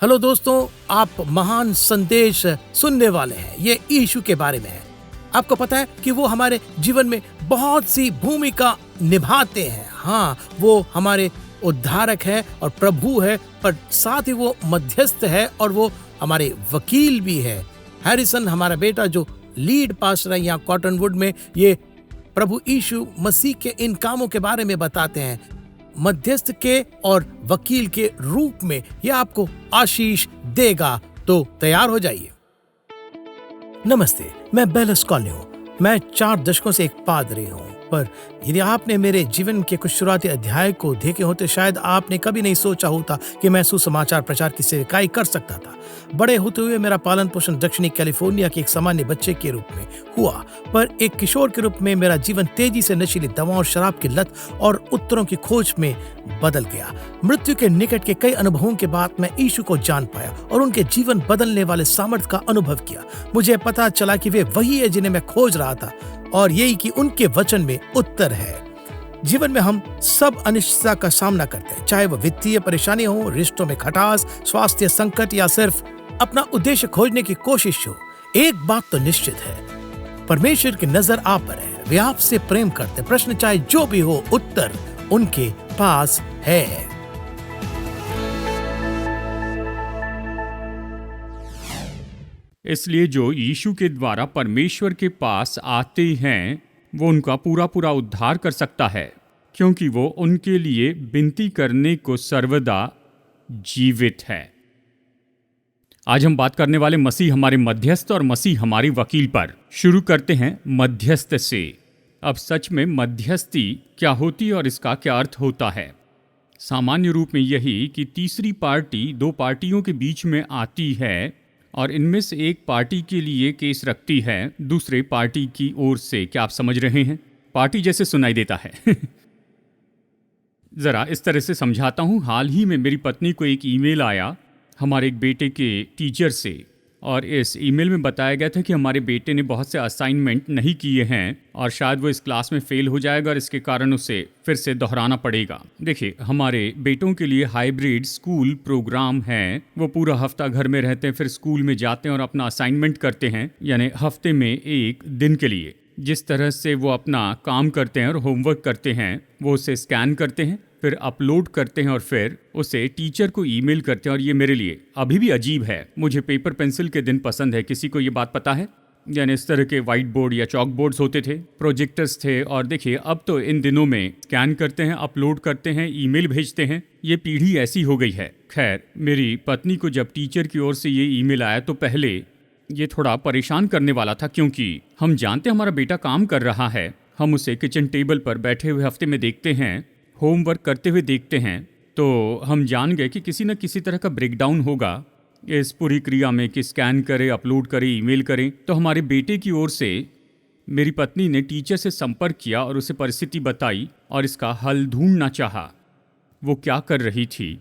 Hello दोस्तों, आप महान संदेश सुनने वाले हैं। ये यीशु के बारे में है। आपको पता है कि वो हमारे जीवन में बहुत सी भूमिका निभाते हैं। हाँ, वो हमारे उद्धारक है और प्रभु है, पर साथ ही वो मध्यस्थ है और वो हमारे वकील भी है। हैरिसन हमारा बेटा जो लीड पास्टर है यहाँ कॉटनवुड में, ये प्रभु यीशु मसीह के इन कामों के बारे में बताते हैं। मध्यस्थ के और वकील के रूप में यह आपको आशीष देगा। तो तैयार हो जाइए। नमस्ते, मैं बेलस कॉलनी हूँ। मैं 4 दशकों से एक पादरी हूँ, पर यदि आपने मेरे जीवन के कुछ शुरुआती अध्याय को देखे होते शायद आपने कभी नहीं सोचा होता कि मैं सुसमाचार प्रचार की सेवकाई कर सकता था। बड़े होते हुए मेरा पालन पोषण दक्षिणी कैलिफोर्निया के एक सामान्य बच्चे के रूप में हुआ, पर एक किशोर के रूप में मेरा जीवन तेजी से नशीली दवाओं और शराब की लत और उत्तरों की खोज में बदल गया। मृत्यु के निकट के कई अनुभवों के बाद मैं यीशु को जान पाया और उनके जीवन बदलने वाले सामर्थ्य का अनुभव किया। मुझे पता चला कि वे वही है जिन्हें मैं खोज रहा था, और यही कि उनके वचन में उत्तर है। जीवन में हम सब अनिश्चितता का सामना करते हैं, चाहे वो वित्तीय परेशानी हो, रिश्तों में खटास, स्वास्थ्य संकट या सिर्फ अपना उद्देश्य खोजने की कोशिश हो। एक बात तो निश्चित है, परमेश्वर की नजर आप पर है। वे आपसे प्रेम करते। प्रश्न चाहे जो भी हो, उत्तर उनके पास है। इसलिए जो यीशु के द्वारा परमेश्वर के पास आते हैं वो उनका पूरा पूरा उद्धार कर सकता है, क्योंकि वो उनके लिए विनती करने को सर्वदा जीवित है। आज हम बात करने वाले मसीह हमारे मध्यस्थ और मसीह हमारे वकील पर। शुरू करते हैं मध्यस्थ से। अब सच में मध्यस्थी क्या होती है और इसका क्या अर्थ होता है? सामान्य रूप में यही कि तीसरी पार्टी 2 पार्टियों के बीच में आती है और इनमें से एक पार्टी के लिए केस रखती है दूसरे पार्टी की ओर से। क्या आप समझ रहे हैं? पार्टी जैसे सुनाई देता है। ज़रा इस तरह से समझाता हूँ। हाल ही में मेरी पत्नी को एक ईमेल आया हमारे एक बेटे के टीचर से, और इस ईमेल में बताया गया था कि हमारे बेटे ने बहुत से असाइनमेंट नहीं किए हैं और शायद वो इस क्लास में फेल हो जाएगा और इसके कारण उसे फिर से दोहराना पड़ेगा। देखिए, हमारे बेटों के लिए हाइब्रिड स्कूल प्रोग्राम है। वो पूरा हफ्ता घर में रहते हैं, फिर स्कूल में जाते हैं और अपना असाइनमेंट करते हैं, यानी हफ्ते में एक दिन के लिए। जिस तरह से वो अपना काम करते हैं और होमवर्क करते हैं, वो उसे स्कैन करते हैं, फिर अपलोड करते हैं और फिर उसे टीचर को ईमेल करते हैं। और ये मेरे लिए अभी भी अजीब है। मुझे पेपर पेंसिल के दिन पसंद है। किसी को ये बात पता है? यानी इस तरह के वाइट बोर्ड या चॉक बोर्ड्स होते थे, प्रोजेक्टर्स थे, और देखिए अब तो इन दिनों में स्कैन करते हैं, अपलोड करते हैं, ईमेल भेजते हैं। ये पीढ़ी ऐसी हो गई है। खैर, मेरी पत्नी को जब टीचर की ओर से ये ईमेल आया तो पहले ये थोड़ा परेशान करने वाला था, क्योंकि हम जानते हमारा बेटा काम कर रहा है। हम उसे किचन टेबल पर बैठे हुए हफ्ते में देखते हैं, होमवर्क करते हुए देखते हैं, तो हम जान गए कि किसी न किसी तरह का ब्रेकडाउन होगा इस पूरी क्रिया में कि स्कैन करे, अपलोड करे, ईमेल करें। तो हमारे बेटे की ओर से मेरी पत्नी ने टीचर से संपर्क किया और उसे परिस्थिति बताई और इसका हल ढूंढना चाहा। वो क्या कर रही थी?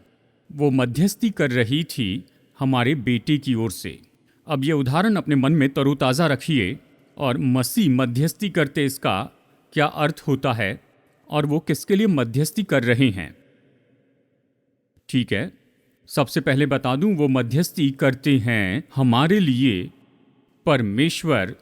वो मध्यस्थी कर रही थी हमारे बेटे की ओर से। अब ये उदाहरण अपने मन में तरोताज़ा रखिए और मसीह मध्यस्थी करते इसका क्या अर्थ होता है और वो किसके लिए मध्यस्थी कर रहे हैं। ठीक है, सबसे पहले बता दूं, वो मध्यस्थी करते हैं हमारे लिए परमेश्वर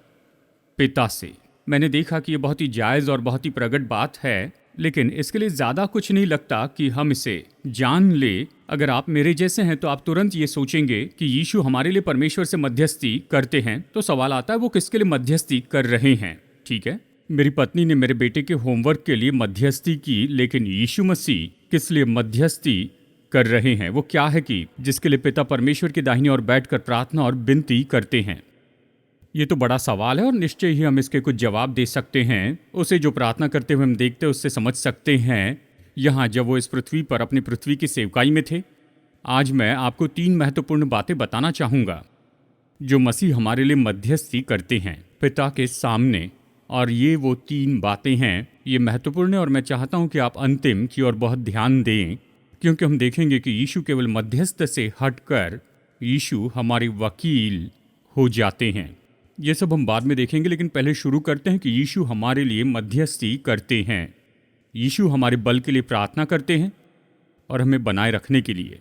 पिता से। मैंने देखा कि ये बहुत ही जायज़ और बहुत ही प्रकट बात है, लेकिन इसके लिए ज़्यादा कुछ नहीं लगता कि हम इसे जान ले। अगर आप मेरे जैसे हैं तो आप तुरंत ये सोचेंगे कि यीशु हमारे लिए परमेश्वर से मध्यस्थी करते हैं। तो सवाल आता है वो किसके लिए मध्यस्थी कर रहे हैं। ठीक है, मेरी पत्नी ने मेरे बेटे के होमवर्क के लिए मध्यस्थी की, लेकिन यीशु मसीह किस लिए मध्यस्थी कर रहे हैं? वो क्या है कि जिसके लिए पिता परमेश्वर की दाहिनी ओर बैठकर प्रार्थना और विनती करते हैं? ये तो बड़ा सवाल है और निश्चय ही हम इसके कुछ जवाब दे सकते हैं। उसे जो प्रार्थना करते हुए हम देखते हैं उससे समझ सकते हैं। यहाँ जब वो इस पृथ्वी पर अपनी पृथ्वी की सेवकाई में थे। आज मैं आपको 3 महत्वपूर्ण बातें बताना चाहूँगा जो मसीह हमारे लिए मध्यस्थी करते हैं पिता के सामने। और ये वो 3 बातें हैं। ये महत्वपूर्ण है और मैं चाहता हूँ कि आप अंतिम की ओर बहुत ध्यान दें, क्योंकि हम देखेंगे कि यीशु केवल मध्यस्थ से हटकर यीशु हमारे वकील हो जाते हैं। ये सब हम बाद में देखेंगे, लेकिन पहले शुरू करते हैं कि यीशु हमारे लिए मध्यस्थी करते हैं। यीशु हमारे बल के लिए प्रार्थना करते हैं और हमें बनाए रखने के लिए।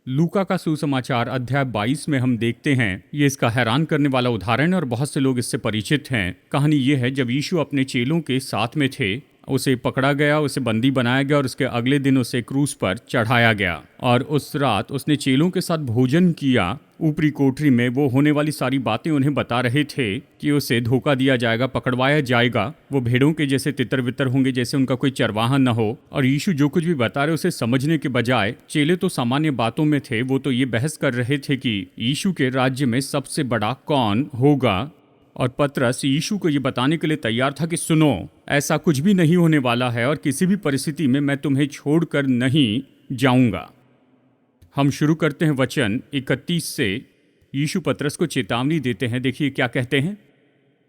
लूका का सुसमाचार अध्याय 22 में हम देखते हैं, ये इसका हैरान करने वाला उदाहरण है और बहुत से लोग इससे परिचित हैं। कहानी ये है, जब यीशु अपने चेलों के साथ में थे, उसे पकड़ा गया, उसे बंदी बनाया गया और उसके अगले दिन उसे क्रूस पर चढ़ाया गया। और उस रात उसने चेलों के साथ भोजन किया। ऊपरी कोठरी में वो होने वाली सारी बातें उन्हें बता रहे थे कि उसे धोखा दिया जाएगा, पकड़वाया जाएगा, वो भेड़ों के जैसे तितर बितर होंगे, जैसे उनका कोई चरवाहा न हो। और यीशु जो कुछ भी बता रहे उसे समझने के बजाय, चेले तो सामान्य बातों में थे, वो तो ये बहस कर रहे थे कि यीशु के राज्य में सबसे बड़ा कौन होगा। और पतरस यीशु को ये बताने के लिए तैयार था कि सुनो, ऐसा कुछ भी नहीं होने वाला है और किसी भी परिस्थिति में मैं तुम्हें छोड़कर नहीं जाऊंगा। हम शुरू करते हैं वचन 31 से। यीशु पतरस को चेतावनी देते हैं। देखिए क्या कहते हैं।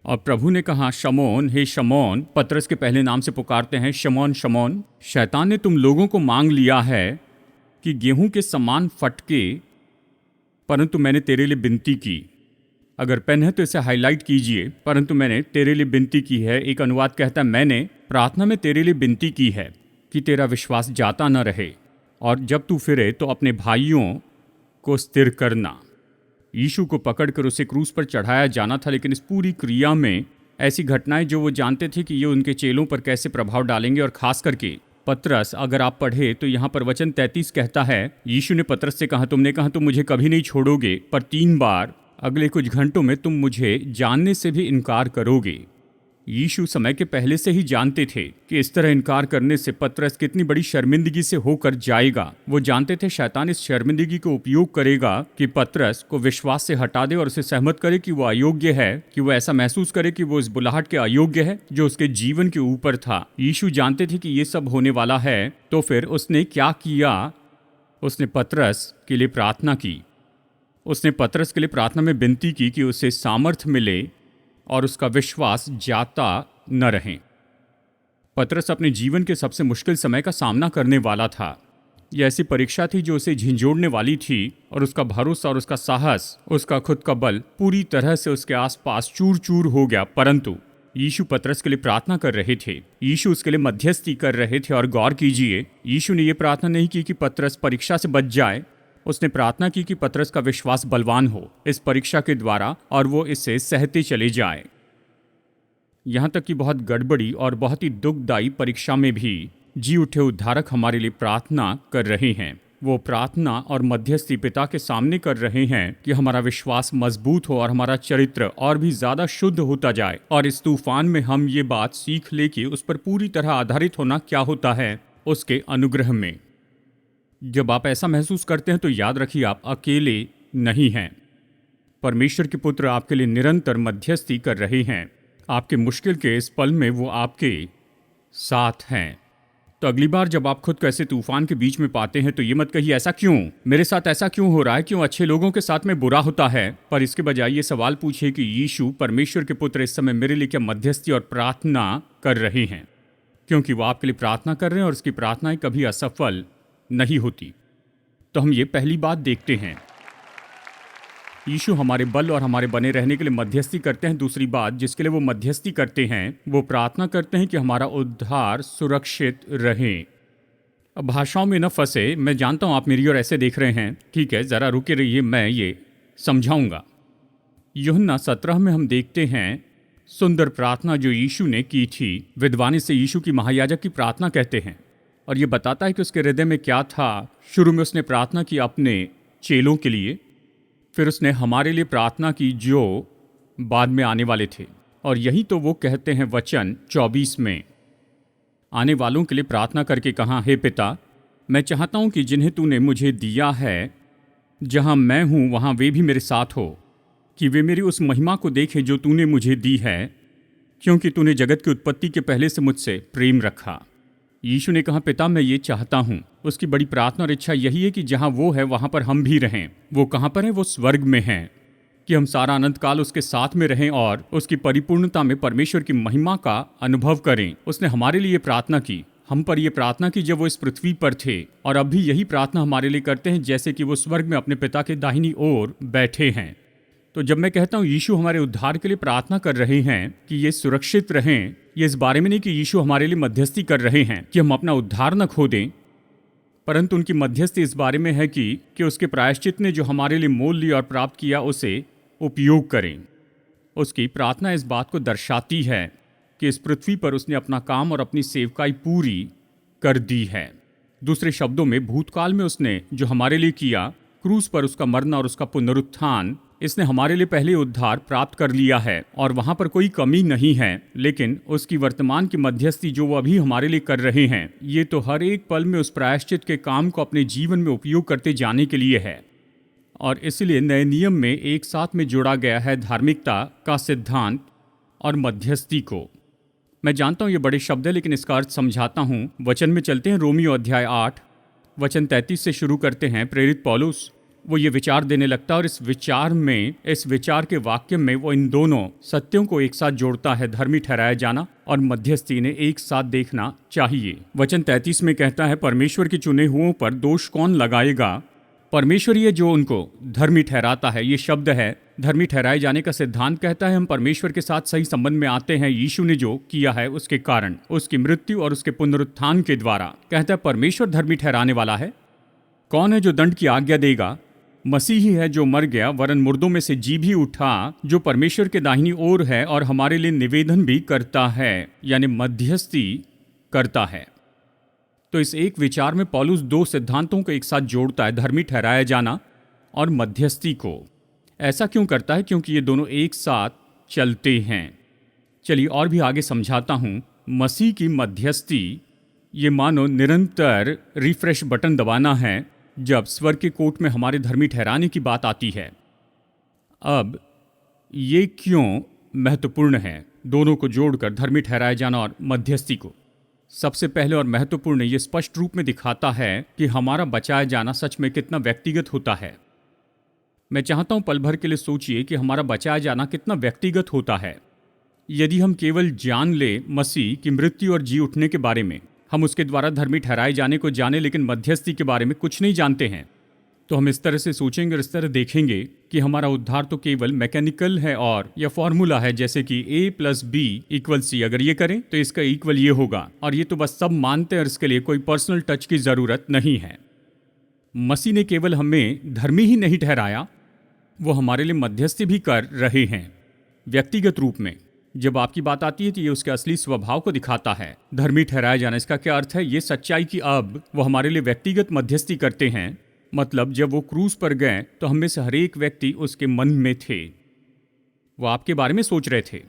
और प्रभु ने कहा, शमौन, हे शमौन, पतरस के पहले नाम से पुकारते हैं, शमौन शमौन, शैतान ने तुम लोगों को मांग लिया है कि गेहूं के समान फटके, परंतु मैंने तेरे लिए विनती की। अगर पेन है तो इसे हाईलाइट कीजिए, परंतु मैंने तेरे लिए विनती की है। एक अनुवाद कहता है, मैंने प्रार्थना में तेरे लिए विनती की है कि तेरा विश्वास जाता न रहे, और जब तू फिरे तो अपने भाइयों को स्थिर करना। यीशु को पकड़कर उसे क्रूस पर चढ़ाया जाना था, लेकिन इस पूरी क्रिया में ऐसी घटनाएं जो वो जानते थे कि ये उनके चेलों पर कैसे प्रभाव डालेंगे। और खास करके पतरस, अगर आप पढ़े तो यहाँ पर वचन 33 कहता है, यीशु ने पतरस से कहा, तुमने कहा तुम मुझे कभी नहीं छोड़ोगे, पर 3 बार अगले कुछ घंटों में तुम मुझे जानने से भी इनकार करोगे। यीशु समय के पहले से ही जानते थे कि इस तरह इनकार करने से पतरस कितनी बड़ी शर्मिंदगी से होकर जाएगा। वो जानते थे शैतान इस शर्मिंदगी को उपयोग करेगा कि पतरस को विश्वास से हटा दे और उसे सहमत करे कि वो अयोग्य है, कि वो ऐसा महसूस करे कि वो इस बुलाहट के अयोग्य है जो उसके जीवन के ऊपर था। यीशु जानते थे कि ये सब होने वाला है, तो फिर उसने क्या किया? उसने पतरस के लिए प्रार्थना की। उसने पतरस के लिए प्रार्थना में विनती की कि उसे सामर्थ्य मिले और उसका विश्वास जाता न रहे। पतरस अपने जीवन के सबसे मुश्किल समय का सामना करने वाला था। यह ऐसी परीक्षा थी जो उसे झिंझोड़ने वाली थी, और उसका भरोसा और उसका साहस, उसका खुद का बल पूरी तरह से उसके आसपास चूर चूर हो गया। परंतु यीशु पतरस के लिए प्रार्थना कर रहे थे। यीशु उसके लिए मध्यस्थी कर रहे थे। और गौर कीजिए, यीशु ने यह प्रार्थना नहीं की कि पतरस परीक्षा से बच जाए। उसने प्रार्थना की कि पतरस का विश्वास बलवान हो इस परीक्षा के द्वारा, और वो इसे सहते चले जाए। यहाँ तक कि बहुत गड़बड़ी और बहुत ही दुखदायी परीक्षा में भी जी उठे उद्धारक हमारे लिए प्रार्थना कर रहे हैं। वो प्रार्थना और मध्यस्थी पिता के सामने कर रहे हैं कि हमारा विश्वास मजबूत हो और हमारा चरित्र और भी ज्यादा शुद्ध होता जाए, और इस तूफान में हम ये बात सीख ले कि उस पर पूरी तरह आधारित होना क्या होता है, उसके अनुग्रह में। जब आप ऐसा महसूस करते हैं तो याद रखिए, आप अकेले नहीं हैं। परमेश्वर के पुत्र आपके लिए निरंतर मध्यस्थी कर रहे हैं। आपके मुश्किल के इस पल में वो आपके साथ हैं। तो अगली बार जब आप खुद को ऐसे तूफान के बीच में पाते हैं तो ये मत कहिए, ऐसा क्यों, मेरे साथ ऐसा क्यों हो रहा है, क्यों अच्छे लोगों के साथ में बुरा होता है। पर इसके बजाय ये सवाल पूछिए कि यीशु परमेश्वर के पुत्र इस समय मेरे लिए क्या मध्यस्थी और प्रार्थना कर रहे हैं, क्योंकि वो आपके लिए प्रार्थना कर रहे हैं और उसकी प्रार्थनाएं कभी असफल नहीं होती। तो हम ये पहली बात देखते हैं, यीशु हमारे बल और हमारे बने रहने के लिए मध्यस्थी करते हैं। दूसरी बात जिसके लिए वो मध्यस्थी करते हैं, वो प्रार्थना करते हैं कि हमारा उद्धार सुरक्षित रहे। अब भाषाओं में न फंसे। मैं जानता हूं आप मेरी ओर ऐसे देख रहे हैं, ठीक है, जरा रुके रहिए, मैं ये समझाऊंगा। यूहन्ना 17 में हम देखते हैं सुंदर प्रार्थना जो यीशु ने की थी। विद्वान से यीशु की महायाजक की प्रार्थना कहते हैं, और ये बताता है कि उसके हृदय में क्या था। शुरू में उसने प्रार्थना की अपने चेलों के लिए, फिर उसने हमारे लिए प्रार्थना की जो बाद में आने वाले थे। और यही तो वो कहते हैं वचन 24 में, आने वालों के लिए प्रार्थना करके कहा, हे पिता, मैं चाहता हूं कि जिन्हें तूने मुझे दिया है, जहां मैं हूं वहां वे भी मेरे साथ हो, कि वे मेरी उस महिमा को देखें जो तूने मुझे दी है, क्योंकि तूने जगत की उत्पत्ति के पहले से मुझसे प्रेम रखा। यीशु ने कहा, पिता मैं ये चाहता हूँ। उसकी बड़ी प्रार्थना और इच्छा यही है कि जहाँ वो है वहाँ पर हम भी रहें। वो कहाँ पर है? वो स्वर्ग में हैं, कि हम सारा अनंत काल उसके साथ में रहें और उसकी परिपूर्णता में परमेश्वर की महिमा का अनुभव करें। उसने हमारे लिए प्रार्थना की, हम पर यह प्रार्थना की जब वो इस पृथ्वी पर थे, और अब भी यही प्रार्थना हमारे लिए करते हैं, जैसे कि वो स्वर्ग में अपने पिता के दाहिनी ओर बैठे हैं। तो जब मैं कहता हूँ यीशु हमारे उद्धार के लिए प्रार्थना कर रहे हैं कि ये सुरक्षित रहें, ये इस बारे में नहीं कि यीशु हमारे लिए मध्यस्थी कर रहे हैं कि हम अपना उद्धार न खो दें, परंतु उनकी मध्यस्थी इस बारे में है कि उसके प्रायश्चित ने जो हमारे लिए मोल लिया और प्राप्त किया उसे उपयोग करें। उसकी प्रार्थना इस बात को दर्शाती है कि इस पृथ्वी पर उसने अपना काम और अपनी सेवकाई पूरी कर दी है। दूसरे शब्दों में, भूतकाल में उसने जो हमारे लिए किया, क्रूस पर उसका मरना और उसका पुनरुत्थान, इसने हमारे लिए पहले उद्धार प्राप्त कर लिया है और वहां पर कोई कमी नहीं है। लेकिन उसकी वर्तमान की मध्यस्थी जो वो अभी हमारे लिए कर रहे हैं, ये तो हर एक पल में उस प्रायश्चित के काम को अपने जीवन में उपयोग करते जाने के लिए है। और इसलिए नए नियम में एक साथ में जोड़ा गया है धार्मिकता का सिद्धांत और मध्यस्थी को। मैं जानता हूं ये बड़े शब्द है, लेकिन इसका अर्थ समझाता हूं। वचन में चलते हैं। रोमियो अध्याय 8 वचन 33 से शुरू करते हैं। प्रेरित पौलुस वो ये विचार देने लगता है और इस विचार के वाक्य में वो इन दोनों सत्यों को एक साथ जोड़ता है। धर्मी ठहराया जाना और मध्यस्थी ने एक साथ देखना चाहिए। वचन 33 में कहता है, परमेश्वर के चुने हुओं पर दोष कौन लगाएगा? परमेश्वर ये जो उनको धर्मी ठहराता है। ये शब्द है धर्मी ठहराए जाने का सिद्धांत कहता है हम परमेश्वर के साथ सही संबंध में आते हैं यीशु ने जो किया है उसके कारण, उसकी मृत्यु और उसके पुनरुत्थान के द्वारा। कहता है परमेश्वर धर्मी ठहराने वाला है। कौन है जो दंड की आज्ञा देगा? मसीह ही है जो मर गया वरन मुर्दों में से जी भी उठा, जो परमेश्वर के दाहिनी ओर है और हमारे लिए निवेदन भी करता है, यानी मध्यस्थी करता है। तो इस एक विचार में पौलुस दो सिद्धांतों को एक साथ जोड़ता है, धर्मी ठहराया जाना और मध्यस्थी को। ऐसा क्यों करता है? क्योंकि ये दोनों एक साथ चलते हैं। चलिए और भी आगे समझाता हूं। मसीह की मध्यस्थी ये मानो निरंतर रिफ्रेश बटन दबाना है जब स्वर्ग के कोर्ट में हमारे धर्मी ठहराने की बात आती है। अब ये क्यों महत्वपूर्ण है दोनों को जोड़कर, धर्मी ठहराया जाना और मध्यस्थी को? सबसे पहले और महत्वपूर्ण, ये स्पष्ट रूप में दिखाता है कि हमारा बचाया जाना सच में कितना व्यक्तिगत होता है। मैं चाहता हूं पल भर के लिए सोचिए कि हमारा बचाया जाना कितना व्यक्तिगत होता है। यदि हम केवल जान ले मसीह की मृत्यु और जी उठने के बारे में, हम उसके द्वारा धर्मी ठहराए जाने को जाने लेकिन मध्यस्थी के बारे में कुछ नहीं जानते हैं, तो हम इस तरह से सोचेंगे और इस तरह देखेंगे कि हमारा उद्धार तो केवल मैकेनिकल है और यह फॉर्मूला है, जैसे कि A+B=C। अगर ये करें तो इसका इक्वल ये होगा, और ये तो बस सब मानते हैं और इसके लिए कोई पर्सनल टच की जरूरत नहीं है। मसीह ने केवल हमें धर्मी ही नहीं ठहराया, वो हमारे लिए मध्यस्थी भी कर रहे हैं व्यक्तिगत रूप में। जब आपकी बात आती है तो ये उसके असली स्वभाव को दिखाता है। धर्मी ठहराया जाना, इसका क्या अर्थ है? ये सच्चाई कि अब वो हमारे लिए व्यक्तिगत मध्यस्थी करते हैं। मतलब जब वो क्रूस पर गए तो हम में से हर एक व्यक्ति उसके मन में थे। वो आपके बारे में सोच रहे थे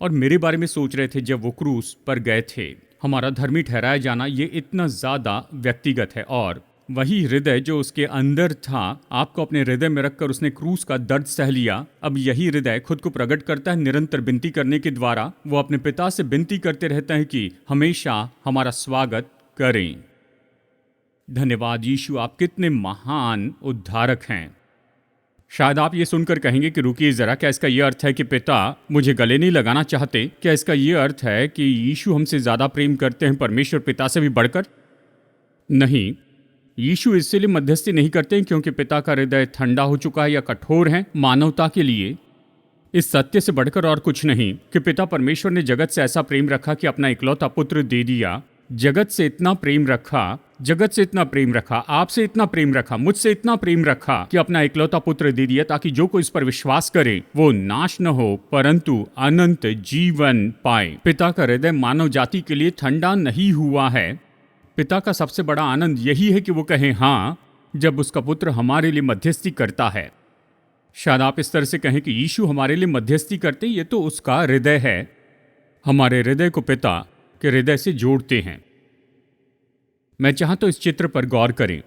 और मेरे बारे में सोच रहे थे जब वो क्रूस पर गए थे। हमारा धर्मी ठहराया जाना ये इतना ज़्यादा व्यक्तिगत है, और वही हृदय जो उसके अंदर था, आपको अपने हृदय में रखकर उसने क्रूस का दर्द सह लिया। अब यही हृदय खुद को प्रकट करता है निरंतर विनती करने के द्वारा। वो अपने पिता से विनती करते रहता है कि हमेशा हमारा स्वागत करें। धन्यवाद यीशु, आप कितने महान उद्धारक हैं। शायद आप ये सुनकर कहेंगे कि रुकिए जरा, क्या इसका ये अर्थ है कि पिता मुझे गले नहीं लगाना चाहते? क्या इसका ये अर्थ है कि यीशु हमसे ज़्यादा प्रेम करते हैं परमेश्वर पिता से भी बढ़कर? नहीं, यीशु इसलिए मध्यस्थी नहीं करते हैं क्योंकि पिता का हृदय ठंडा हो चुका है या कठोर है मानवता के लिए। इस सत्य से बढ़कर और कुछ नहीं कि पिता परमेश्वर ने जगत से ऐसा प्रेम रखा कि अपना इकलौता पुत्र दे दिया। जगत से इतना प्रेम रखा, आपसे इतना प्रेम रखा, मुझसे इतना प्रेम रखा कि अपना इकलौता पुत्र दे दिया, ताकि जो कोई इस पर विश्वास करे वो नाश न हो परंतु अनंत जीवन पाए। पिता का हृदय मानव जाति के लिए ठंडा नहीं हुआ है। पिता का सबसे बड़ा आनंद यही है कि वो कहें हाँ, जब उसका पुत्र हमारे लिए मध्यस्थी करता है। शायद आप इस तरह से कहें कि यीशु हमारे लिए मध्यस्थी करते, ये तो उसका हृदय है। हमारे हृदय को पिता के हृदय से जोड़ते हैं। मैं चाहता हूं इस चित्र पर गौर करें।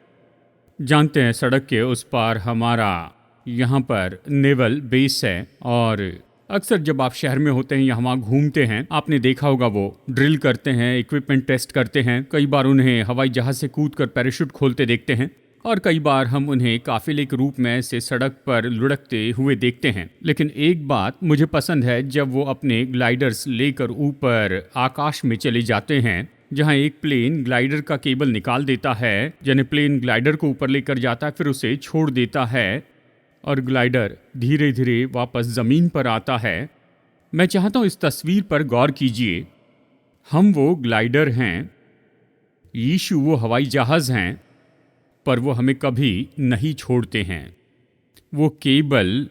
जानते हैं सड़क के उस पार हमारा यहाँ पर नेवल बेस है, और अक्सर जब आप शहर में होते हैं या वहाँ घूमते हैं, आपने देखा होगा वो ड्रिल करते हैं, इक्विपमेंट टेस्ट करते हैं। कई बार उन्हें हवाई जहाज से कूदकर पैराशूट खोलते देखते हैं, और कई बार हम उन्हें काफिले के रूप में ऐसे सड़क पर लुढ़कते हुए देखते हैं। लेकिन एक बात मुझे पसंद है, जब वो अपने ग्लाइडर्स लेकर ऊपर आकाश में चले जाते हैं, जहां एक प्लेन ग्लाइडर का केबल निकाल देता है, यानी प्लेन ग्लाइडर को ऊपर लेकर जाता है, फिर उसे छोड़ देता है और ग्लाइडर धीरे धीरे वापस ज़मीन पर आता है। मैं चाहता हूं इस तस्वीर पर गौर कीजिए। हम वो ग्लाइडर हैं, यीशु वो हवाई जहाज़ हैं, पर वो हमें कभी नहीं छोड़ते हैं। वो केबल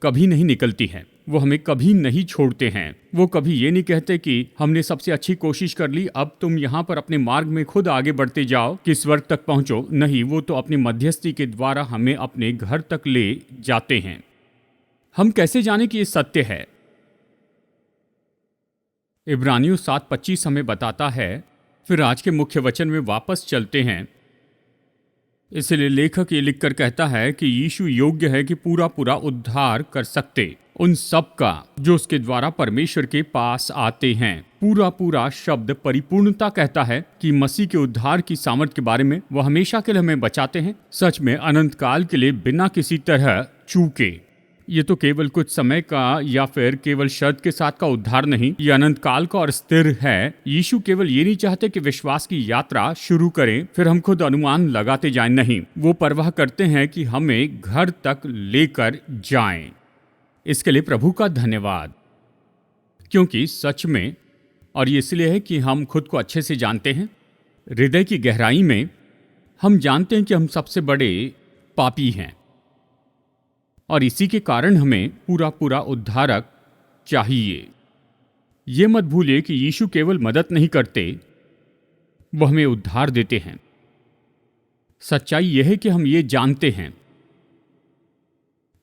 कभी नहीं निकलती है, वो हमें कभी नहीं छोड़ते हैं। वो कभी ये नहीं कहते कि हमने सबसे अच्छी कोशिश कर ली, अब तुम यहाँ पर अपने मार्ग में खुद आगे बढ़ते जाओ कि स्वर्ग तक पहुंचो। नहीं, वो तो अपनी मध्यस्थी के द्वारा हमें अपने घर तक ले जाते हैं। हम कैसे जाने कि ये सत्य है? इब्रानियों 7:25 हमें बताता है। फिर आज के मुख्य वचन में वापस चलते हैं। इसलिए लेखक ये लिखकर कहता है कि यीशु योग्य है कि पूरा पूरा उद्धार कर सकते उन सब का जो उसके द्वारा परमेश्वर के पास आते हैं। पूरा पूरा शब्द परिपूर्णता कहता है कि मसीह के उद्धार की सामर्थ के बारे में वो हमेशा के लिए हमें बचाते हैं, सच में अनंत काल के लिए बिना किसी तरह चूके। ये तो केवल कुछ समय का या फिर केवल शर्त के साथ का उद्धार नहीं, ये अनंत काल का और स्थिर है। यीशु केवल ये नहीं चाहते कि विश्वास की यात्रा शुरू करें फिर हम खुद अनुमान लगाते जाएं। नहीं, वो परवाह करते हैं कि हमें घर तक लेकर जाएं। इसके लिए प्रभु का धन्यवाद, क्योंकि सच में, और ये इसलिए है कि हम खुद को अच्छे से जानते हैं, हृदय की गहराई में हम जानते हैं कि हम सबसे बड़े पापी हैं और इसी के कारण हमें पूरा पूरा उद्धारक चाहिए। ये मत भूलिए कि यीशु केवल मदद नहीं करते, वो हमें उद्धार देते हैं। सच्चाई यह है कि हम ये जानते हैं,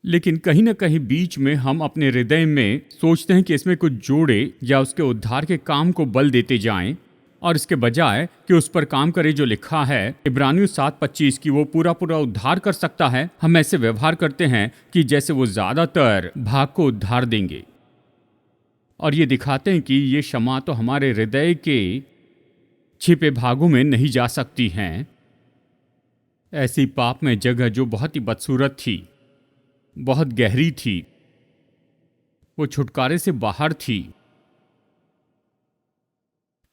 लेकिन कहीं ना कहीं बीच में हम अपने हृदय में सोचते हैं कि इसमें कुछ जोड़े या उसके उद्धार के काम को बल देते जाएं, और इसके बजाय कि उस पर काम करे जो लिखा है इब्रानियों 7:25 की वो पूरा पूरा उद्धार कर सकता है। हम ऐसे व्यवहार करते हैं कि जैसे वो ज्यादातर भाग को उद्धार देंगे, और ये दिखाते हैं कि ये क्षमा तो हमारे हृदय के छिपे भागों में नहीं जा सकती हैं। ऐसी पाप में जगह जो बहुत ही बदसूरत थी, बहुत गहरी थी, वो छुटकारे से बाहर थी।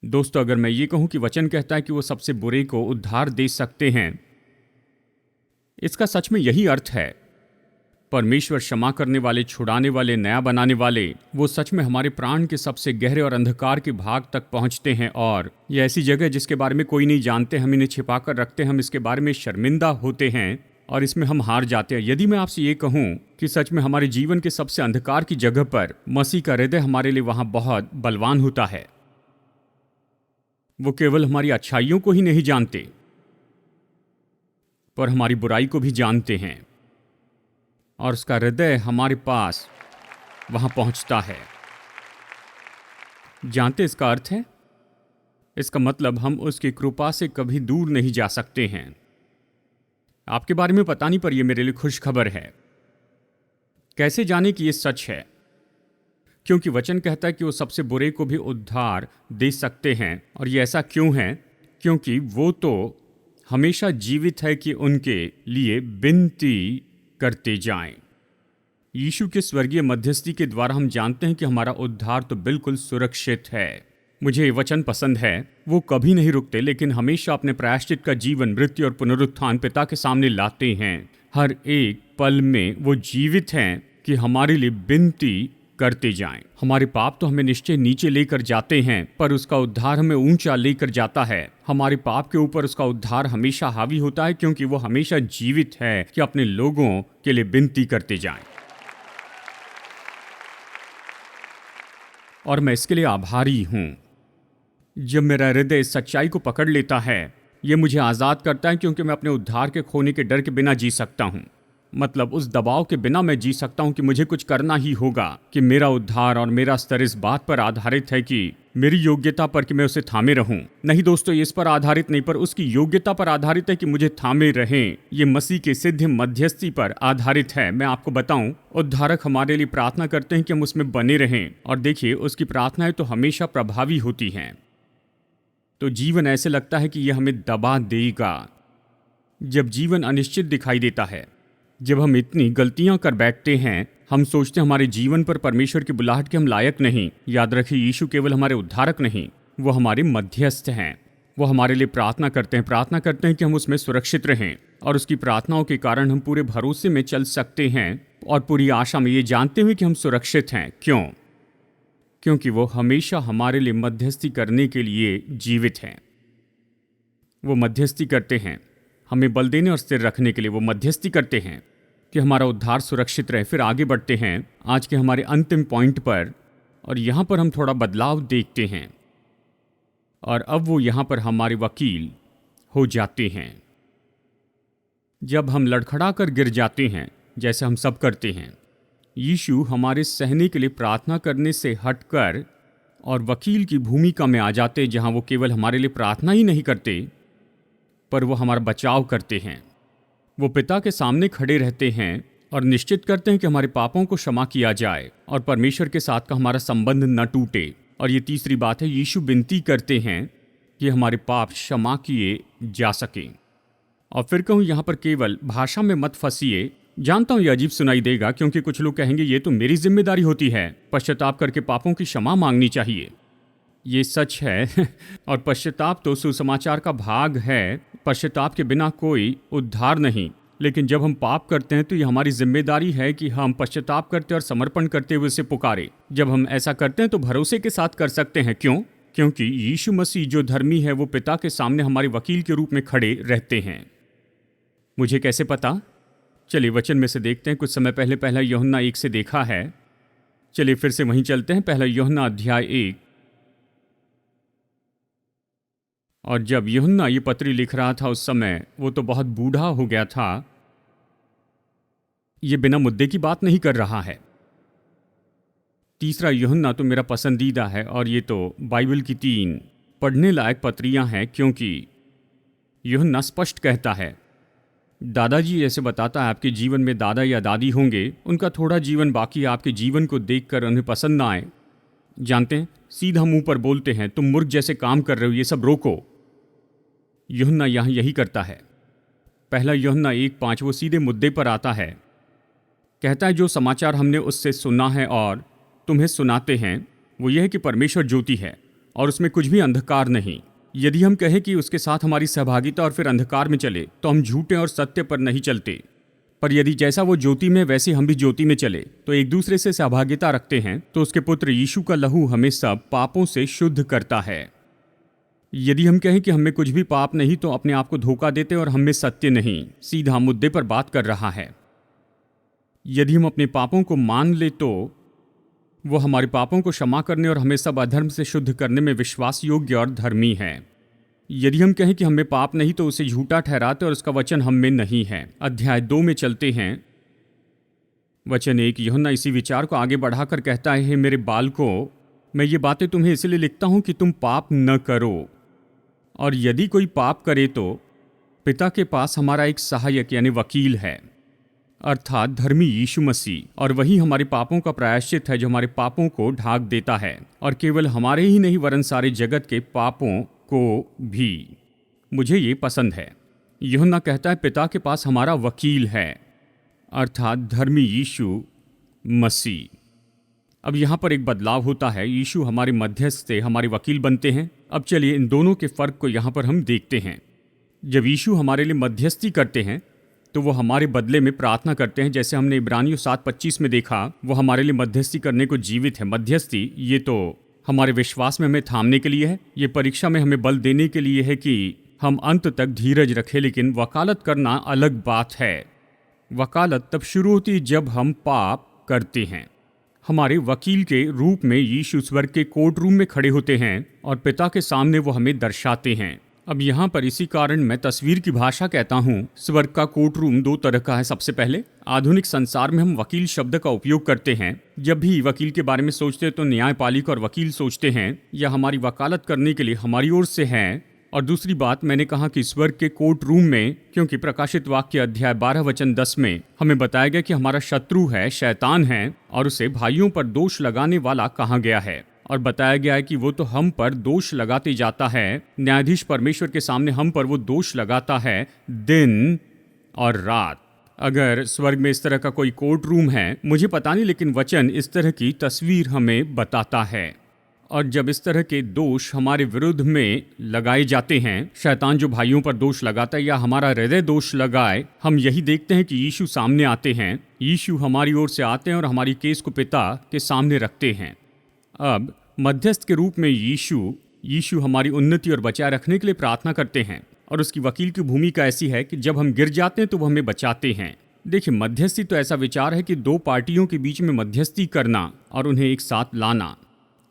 दोस्तों, अगर मैं ये कहूं कि वचन कहता है कि वो सबसे बुरे को उद्धार दे सकते हैं, इसका सच में यही अर्थ है। परमेश्वर क्षमा करने वाले, छुड़ाने वाले, नया बनाने वाले, वो सच में हमारे प्राण के सबसे गहरे और अंधकार के भाग तक पहुंचते हैं। और ये ऐसी जगह जिसके बारे में कोई नहीं जानते, हम इन्हें छिपा कर रखते हैं, हम इसके बारे में शर्मिंदा होते हैं और इसमें हम हार जाते हैं। यदि मैं आपसे ये कहूं कि सच में हमारे जीवन के सबसे अंधकार की जगह पर मसीह का हृदय हमारे लिए वहां बहुत बलवान होता है। वो केवल हमारी अच्छाइयों को ही नहीं जानते, पर हमारी बुराई को भी जानते हैं, और उसका हृदय हमारे पास वहां पहुंचता है। जानते इसका अर्थ है? इसका मतलब हम उसकी कृपा से कभी दूर नहीं जा सकते हैं। आपके बारे में पता नहीं, पर यह मेरे लिए खुश खबर है। कैसे जाने कि यह सच है? क्योंकि वचन कहता है कि वो सबसे बुरे को भी उद्धार दे सकते हैं। और ये ऐसा क्यों है? क्योंकि वो तो हमेशा जीवित है कि उनके लिए विनती करते जाएं। यीशु के स्वर्गीय मध्यस्थी के द्वारा हम जानते हैं कि हमारा उद्धार तो बिल्कुल सुरक्षित है। मुझे ये वचन पसंद है। वो कभी नहीं रुकते, लेकिन हमेशा अपने प्रायश्चित का जीवन, मृत्यु और पुनरुत्थान पिता के सामने लाते हैं। हर एक पल में वो जीवित हैं कि हमारे लिए विनती करते जाएं। हमारे पाप तो हमें निश्चय नीचे लेकर जाते हैं, पर उसका उद्धार हमें ऊंचा लेकर जाता है। हमारे पाप के ऊपर उसका उद्धार हमेशा हावी होता है, क्योंकि वो हमेशा जीवित है कि अपने लोगों के लिए विनती करते जाएं। और मैं इसके लिए आभारी हूं। जब मेरा हृदय इस सच्चाई को पकड़ लेता है, ये मुझे आज़ाद करता है, क्योंकि मैं अपने उद्धार के खोने के डर के बिना जी सकता हूं। मतलब उस दबाव के बिना मैं जी सकता हूं कि मुझे कुछ करना ही होगा, कि मेरा उद्धार और मेरा स्तर इस बात पर आधारित है कि मेरी योग्यता पर कि मैं उसे थामे रहूं। नहीं दोस्तों, ये इस पर आधारित नहीं, पर उसकी योग्यता पर आधारित है कि मुझे थामे रहें। ये मसीह के सिद्ध मध्यस्थी पर आधारित है। मैं आपको बताऊं, उद्धारक हमारे लिए प्रार्थना करते हैं कि हम उसमें बने रहें, और देखिए उसकी प्रार्थनाएं तो हमेशा प्रभावी होती हैं। तो जीवन ऐसे लगता है कि यह हमें दबा देगा। जब जीवन अनिश्चित दिखाई देता है, जब हम इतनी गलतियां कर बैठते हैं, हम सोचते हैं हमारे जीवन पर परमेश्वर की बुलाहट के हम लायक नहीं। याद रखिए, यीशु केवल हमारे उद्धारक नहीं, वो हमारे मध्यस्थ हैं। वो हमारे लिए प्रार्थना करते हैं कि हम उसमें सुरक्षित रहें, और उसकी प्रार्थनाओं के कारण हम पूरे भरोसे में चल सकते हैं और पूरी आशा में ये जानते हुए कि हम सुरक्षित हैं। क्यों? क्योंकि वो हमेशा हमारे लिए मध्यस्थी करने के लिए जीवित हैं। वो मध्यस्थी करते हैं हमें बल देने और स्थिर रखने के लिए वो मध्यस्थी करते हैं कि हमारा उद्धार सुरक्षित रहे। फिर आगे बढ़ते हैं आज के हमारे अंतिम पॉइंट पर, और यहाँ पर हम थोड़ा बदलाव देखते हैं। और अब वो यहाँ पर हमारे वकील हो जाते हैं। जब हम लड़खड़ा कर गिर जाते हैं, जैसे हम सब करते हैं, यीशु हमारे सहने के लिए प्रार्थना करने से हटकर और वकील की भूमिका में आ जाते, जहाँ वो केवल हमारे लिए प्रार्थना ही नहीं करते पर वो हमारा बचाव करते हैं। वो पिता के सामने खड़े रहते हैं और निश्चित करते हैं कि हमारे पापों को क्षमा किया जाए और परमेश्वर के साथ का हमारा संबंध न टूटे। और ये तीसरी बात है, यीशु विनती करते हैं कि हमारे पाप क्षमा किए जा सकें। और फिर कहूँ, यहाँ पर केवल भाषा में मत फंसिए। जानता हूँ ये अजीब सुनाई देगा, क्योंकि कुछ लोग कहेंगे ये तो मेरी जिम्मेदारी होती है, पश्चाताप करके पापों की क्षमा मांगनी चाहिए। ये सच है और पश्चाताप तो सुसमाचार का भाग है। पश्चाताप के बिना कोई उद्धार नहीं। लेकिन जब हम पाप करते हैं तो ये हमारी जिम्मेदारी है कि हम पश्चाताप करते और समर्पण करते हुए उसे पुकारे। जब हम ऐसा करते हैं तो भरोसे के साथ कर सकते हैं। क्यों? क्योंकि यीशु मसीह जो धर्मी है वो पिता के सामने हमारे वकील के रूप में खड़े रहते हैं। मुझे कैसे पता? चलिए वचन में से देखते हैं। कुछ समय पहले पहला यूहन्ना 1 से देखा है। चलिए फिर से वहीं चलते हैं। पहला यूहन्ना अध्याय 1। और जब यूहन्ना ये पत्री लिख रहा था उस समय वो तो बहुत बूढ़ा हो गया था। ये बिना मुद्दे की बात नहीं कर रहा है। तीसरा यूहन्ना तो मेरा पसंदीदा है और ये तो बाइबल की 3 पढ़ने लायक पत्रियां हैं, क्योंकि यूहन्ना स्पष्ट कहता है। दादाजी ऐसे बताता है, आपके जीवन में दादा या दादी होंगे, उनका थोड़ा जीवन बाकी आपके जीवन को देखकर उन्हें पसंद ना आए। जानते हैं, सीधा मुंह पर बोलते हैं, तुम मूर्ख जैसे काम कर रहे हो, ये सब रोको। यूहन्ना यहाँ यही करता है। पहला यूहन्ना 1:5 वो सीधे मुद्दे पर आता है। कहता है, जो समाचार हमने उससे सुना है और तुम्हें सुनाते हैं वो यह है कि परमेश्वर ज्योति है और उसमें कुछ भी अंधकार नहीं। यदि हम कहें कि उसके साथ हमारी सहभागिता और फिर अंधकार में चले तो हम झूठे और सत्य पर नहीं चलते। पर यदि जैसा वो ज्योति में वैसे हम भी ज्योति में चले तो एक दूसरे से सहभागिता रखते हैं, तो उसके पुत्र यीशु का लहू हमें सब पापों से शुद्ध करता है। यदि हम कहें कि हमें कुछ भी पाप नहीं तो अपने आप को धोखा देते और हमें सत्य नहीं। सीधा मुद्दे पर बात कर रहा है। यदि हम अपने पापों को मान ले तो वो हमारे पापों को क्षमा करने और हमें सब अधर्म से शुद्ध करने में विश्वास योग्य और धर्मी है। यदि हम कहें कि हमें पाप नहीं तो उसे झूठा ठहराते और उसका वचन हम में नहीं है। अध्याय 2 में चलते हैं। वचन 1, यूहन्ना इसी विचार को आगे बढ़ाकर कहता है, हे मेरे बालकों, मैं ये बातें तुम्हें इसलिए लिखता हूं कि तुम पाप न करो। और यदि कोई पाप करे तो पिता के पास हमारा एक सहायक यानी वकील है, अर्थात धर्मी यीशु मसीह, और वही हमारे पापों का प्रायश्चित है जो हमारे पापों को ढाक देता है, और केवल हमारे ही नहीं वरन सारे जगत के पापों को भी। मुझे ये पसंद है। यूहन्ना कहता है पिता के पास हमारा वकील है, अर्थात धर्मी यीशु मसीह। अब यहाँ पर एक बदलाव होता है। यीशु हमारे मध्यस्थ से हमारे वकील बनते हैं। अब चलिए इन दोनों के फर्क को यहाँ पर हम देखते हैं। जब यीशु हमारे लिए मध्यस्थी करते हैं तो वो हमारे बदले में प्रार्थना करते हैं, जैसे हमने इब्रानियों 7:25 में देखा। वो हमारे लिए मध्यस्थी करने को जीवित है। मध्यस्थी ये तो हमारे विश्वास में हमें थामने के लिए है, ये परीक्षा में हमें बल देने के लिए है कि हम अंत तक धीरज रखें। लेकिन वकालत करना अलग बात है। वकालत तब शुरू होती है जब हम पाप करते हैं। हमारे वकील के रूप में यीशु स्वर्ग के कोर्ट रूम में खड़े होते हैं और पिता के सामने वो हमें दर्शाते हैं। अब यहाँ पर इसी कारण मैं तस्वीर की भाषा कहता हूँ। स्वर्ग का कोर्ट रूम 2 तरह का है। सबसे पहले, आधुनिक संसार में हम वकील शब्द का उपयोग करते हैं। जब भी वकील के बारे में सोचते हैं तो न्यायपालिका और वकील सोचते हैं या हमारी वकालत करने के लिए हमारी ओर से हैं। और दूसरी बात, मैंने कहा कि स्वर्ग के कोर्ट रूम में, क्योंकि प्रकाशित वाक्य अध्याय 12 वचन 10 में हमें बताया गया कि हमारा शत्रु है, शैतान है, और उसे भाइयों पर दोष लगाने वाला कहा गया है। और बताया गया है कि वो तो हम पर दोष लगाते जाता है। न्यायाधीश परमेश्वर के सामने हम पर वो दोष लगाता है दिन और रात। अगर स्वर्ग में इस तरह का कोई कोर्ट रूम है, मुझे पता नहीं, लेकिन वचन इस तरह की तस्वीर हमें बताता है। और जब इस तरह के दोष हमारे विरुद्ध में लगाए जाते हैं, शैतान जो भाइयों पर दोष लगाता है या हमारा हृदय दोष लगाए, हम यही देखते हैं कि यीशु सामने आते हैं। यीशु हमारी ओर से आते हैं और हमारी केस को पिता के सामने रखते हैं। अब मध्यस्थ के रूप में यीशु हमारी उन्नति और बचाए रखने के लिए प्रार्थना करते हैं। और उसकी वकील की भूमिका ऐसी है कि जब हम गिर जाते हैं तो वो हमें बचाते हैं। देखिए, मध्यस्थी तो ऐसा विचार है कि दो पार्टियों के बीच में मध्यस्थी करना और उन्हें एक साथ लाना।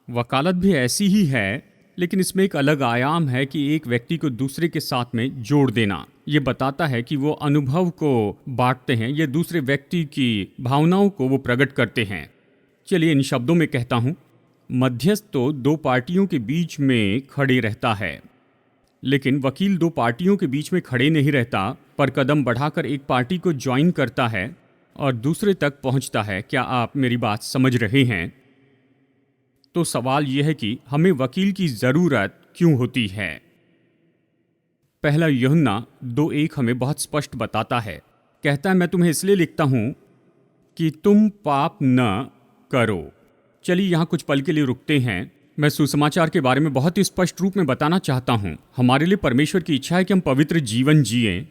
वकालत भी ऐसी ही है, लेकिन इसमें एक अलग आयाम है कि एक व्यक्ति को दूसरे के साथ में जोड़ देना। ये बताता है कि वो अनुभव को बांटते हैं, ये दूसरे व्यक्ति की भावनाओं को वो प्रकट करते हैं। चलिए इन शब्दों में कहता हूँ, मध्यस्थ तो दो पार्टियों के बीच में खड़े रहता है, लेकिन वकील दो पार्टियों के बीच में खड़े नहीं रहता, पर कदम बढ़ाकर एक पार्टी को ज्वाइन करता है और दूसरे तक पहुंचता है। क्या आप मेरी बात समझ रहे हैं? तो सवाल यह है कि हमें वकील की ज़रूरत क्यों होती है? पहला यूहन्ना 2:1 हमें बहुत स्पष्ट बताता है। कहता है, मैं तुम्हें इसलिए लिखता हूं कि तुम पाप न करो। चलिए यहाँ कुछ पल के लिए रुकते हैं। मैं सुसमाचार के बारे में बहुत ही स्पष्ट रूप में बताना चाहता हूं। हमारे लिए परमेश्वर की इच्छा है कि हम पवित्र जीवन जिएं।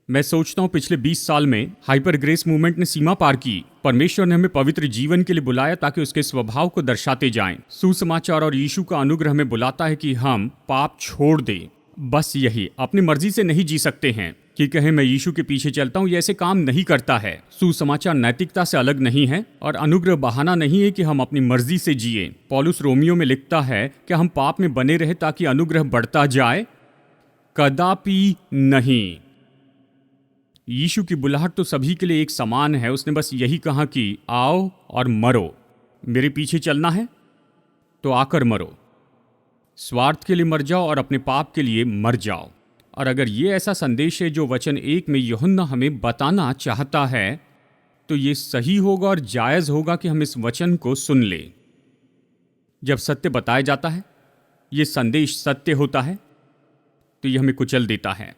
मैं सोचता हूं पिछले 20 साल में हाइपर ग्रेस मूवमेंट ने सीमा पार की। परमेश्वर ने हमें पवित्र जीवन के लिए बुलाया ताकि उसके स्वभाव को दर्शाते जाएं। सुसमाचार और यीशु का अनुग्रह हमें बुलाता है कि हम पाप छोड़ दें। बस यही, अपनी मर्जी से नहीं जी सकते हैं कि कहें मैं यीशु के पीछे चलता हूं। ये ऐसे काम नहीं करता है। सुसमाचार नैतिकता से अलग नहीं है और अनुग्रह बहाना नहीं है कि हम अपनी मर्जी से जिए। पौलुस रोमियो में लिखता है कि हम पाप में बने रहे ताकि अनुग्रह बढ़ता जाए? कदापि नहीं। यीशु की बुलाहट तो सभी के लिए एक समान है। उसने बस यही कहा कि आओ और मरो। मेरे पीछे चलना है तो आकर मरो। स्वार्थ के लिए मर जाओ और अपने पाप के लिए मर जाओ। और अगर ये ऐसा संदेश है जो वचन 1 में यूहन्ना हमें बताना चाहता है, तो ये सही होगा और जायज़ होगा कि हम इस वचन को सुन लें। जब सत्य बताया जाता है, ये संदेश सत्य होता है, तो ये हमें कुचल देता है।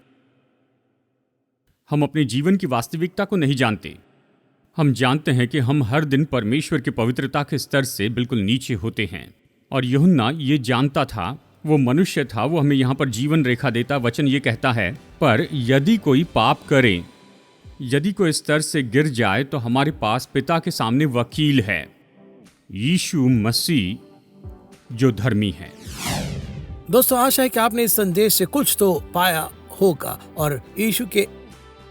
हम अपने जीवन की वास्तविकता को नहीं जानते। हम जानते हैं कि हम हर दिन परमेश्वर की पवित्रता के स्तर से बिल्कुल नीचे होते हैं। और यूहन्ना ये जानता था, वो मनुष्य था, वो हमें यहाँ पर जीवन रेखा देता। वचन ये कहता है, पर यदि कोई पाप करे, यदि कोई स्तर से गिर जाए, तो हमारे पास पिता के सामने वकील है, यीशु मसीह जो धर्मी है। दोस्तों, आशा है कि आपने इस संदेश से कुछ तो पाया होगा और यीशु के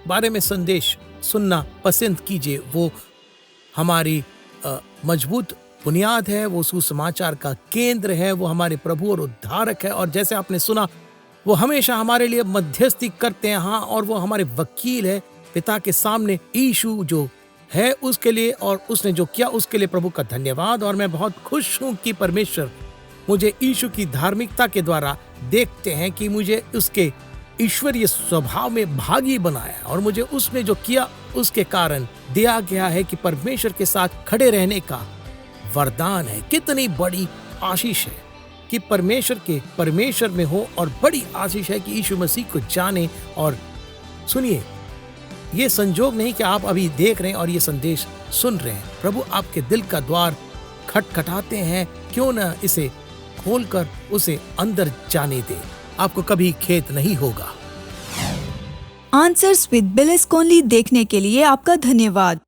बारे में संदेश सुनना पसंद कीजिए। वो हमारी मजबूत बुनियाद है, वो सुसमाचार का केंद्र है, वो हमारे प्रभु और उद्धारक है। और जैसे आपने सुना, वो हमेशा हमारे लिए मध्यस्थी करते हैं। हाँ, और वो हमारे वकील है पिता के सामने। यीशु जो है उसके लिए और उसने जो किया उसके लिए प्रभु का धन्यवाद। और मैं बहुत खुश हूँ कि परमेश्वर मुझे यीशु की धार्मिकता के द्वारा देखते हैं, कि मुझे उसके ईश्वरीय स्वभाव में भागी बनाया और मुझे उसने जो किया उसके कारण दिया गया है कि परमेश्वर के साथ खड़े रहने का वरदान है। कितनी बड़ी आशीष है कि परमेश्वर में हो, और बड़ी आशीष है कि यीशु मसीह को जाने। और सुनिए, ये संजोग नहीं कि आप अभी देख रहे हैं और ये संदेश सुन रहे हैं। प्रभु आपके दिल का द्वार खटखटाते हैं। क्यों न इसे खोलकर उसे अंदर जाने दे, आपको कभी खेद नहीं होगा। आंसर्स विद बिल एस्कोनली देखने के लिए आपका धन्यवाद।